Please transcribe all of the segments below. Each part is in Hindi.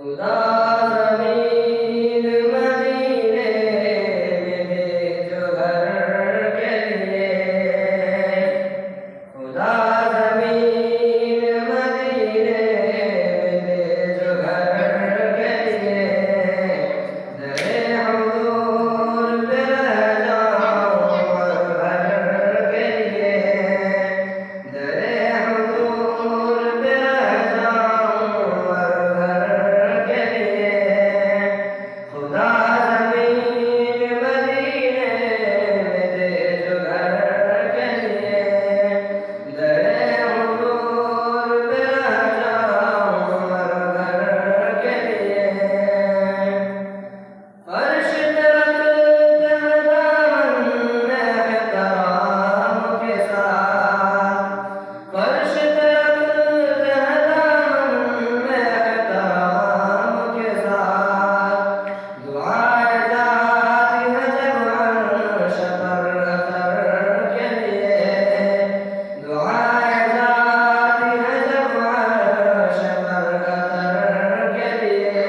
खुदा ज़मीन मदीने में दे जो घर के लिए, खुदा ज़मीन मदीने में दे जो घर के लिए, दरे हुज़ूर पे रह जाऊं और घर के लिए, दरे हुज़ूर पे रह जाऊं और घर के लिए, खुदा ज़मीन मदीने में दे जो घर के लिए, दरे हुज़ूर पे रह जाऊं और घर के लिए। फर्श पे रखते हैं दामन एहतराम के साथ, फर्श पे रखते हैं दामन एहतराम के साथ, दुआएं जाती हैं जब अर्श पर अज़हर के लिए, दुआएं जाती हैं जब अर्श पर अज़हर के लिए,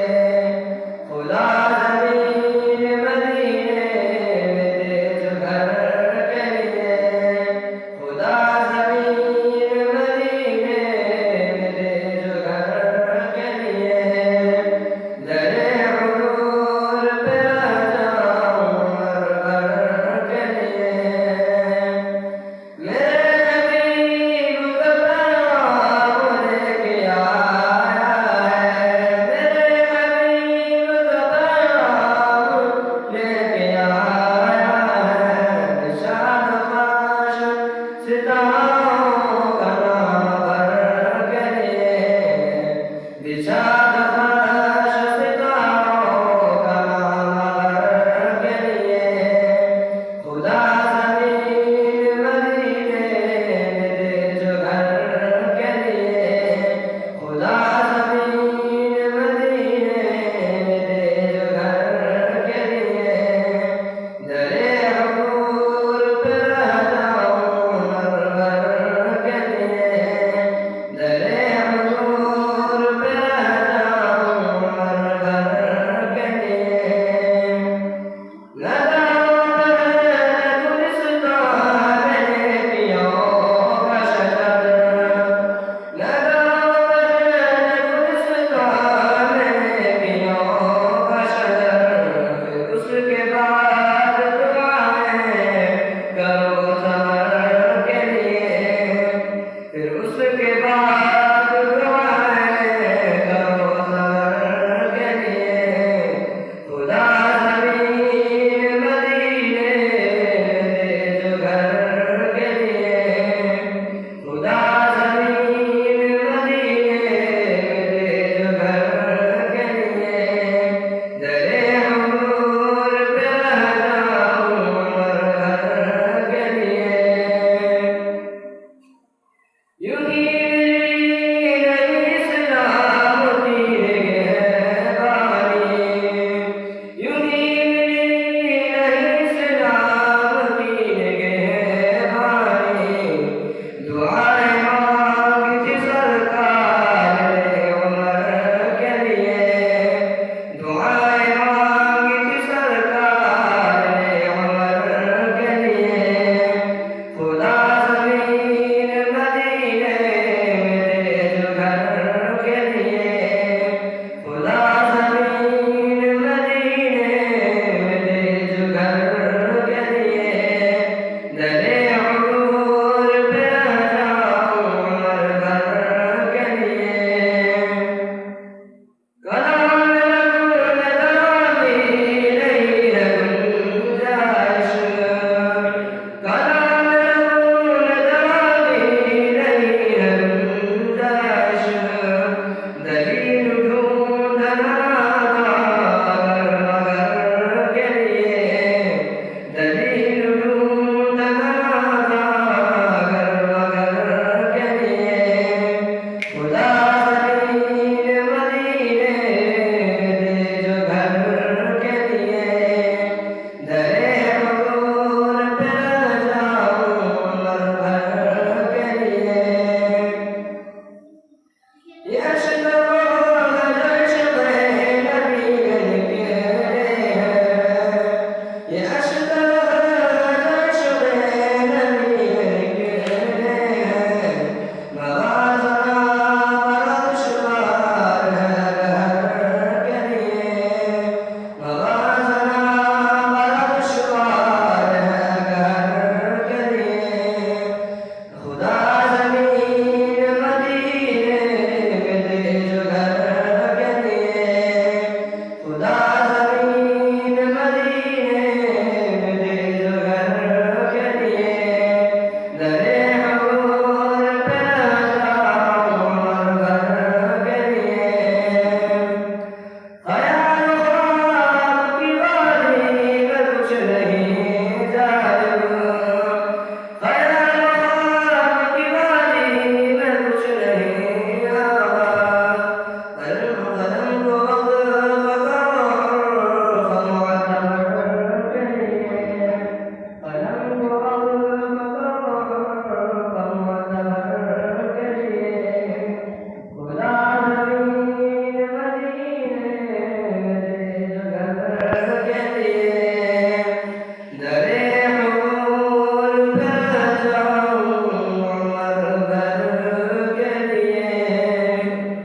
खुदा ज़मीन मदीने में दे जो घर के लिए, खुदा ज़मीन मदीने में दे जो घर के लिए, दरे हुज़ूर पे रह जाऊं और घर के लिए। मेरे हबीब का पैगाम लेके आया है, मेरे हबीब का पैगाम लेके आया है, निशान ख्वाश सितारों का नाम भर के लिए, निशान ख्वाश सितारों का नाम भर के लिए, खुदा ज़मीन मदीने में दे जो घर के लिए, खुदा ज़मीन मदीने में दे जो घर के लिए, दरे हुज़ूर पे रह जाऊं और घर के लिए, दरे हुज़ूर पे रह जाऊं और घर के लिए। नज़रों में गुलिस्तान नेकियों का शजर, नज़रों में गुलिस्तान नेकियों का शजर, फिर उसके बाद दुआएं करो सबर के लिए, फिर उसके बाद दुआएं करो सबर के लिए, खुदा ज़मीन मदीने में दे जो घर के लिए, खुदा ज़मीन मदीने में दे जो घर के लिए, दरे हुज़ूर पे रह जाऊं और घर के लिए। यूं ही नहीं इस्लाम की निगहबानी, यूं ही नहीं इस्लाम की निगहबानी, दुआएं मांगी थी सरकार ने उमर के लिए, दुआएं मांगी थी सरकार ने उमर के लिए, खुदा ज़मीन मदीने में दे जो घर के लिए, खुदा ज़मीन मदीने में दे जो घर के लिए, दरे हुज़ूर पे रह जाऊं और घर के लिए। कलाम में दराज़ी नहीं है गुंजाइश, कलाम में दराज़ी नहीं है गुंजाइश, दलील ढूंढना मगर मगर के लिए, दलील ढूंढना मगर मगर के लिए, खुदा ज़मीन मदीने में दे जो घर के लिए, दरे हुज़ूर पे रह जाऊं और घर के लिए। ये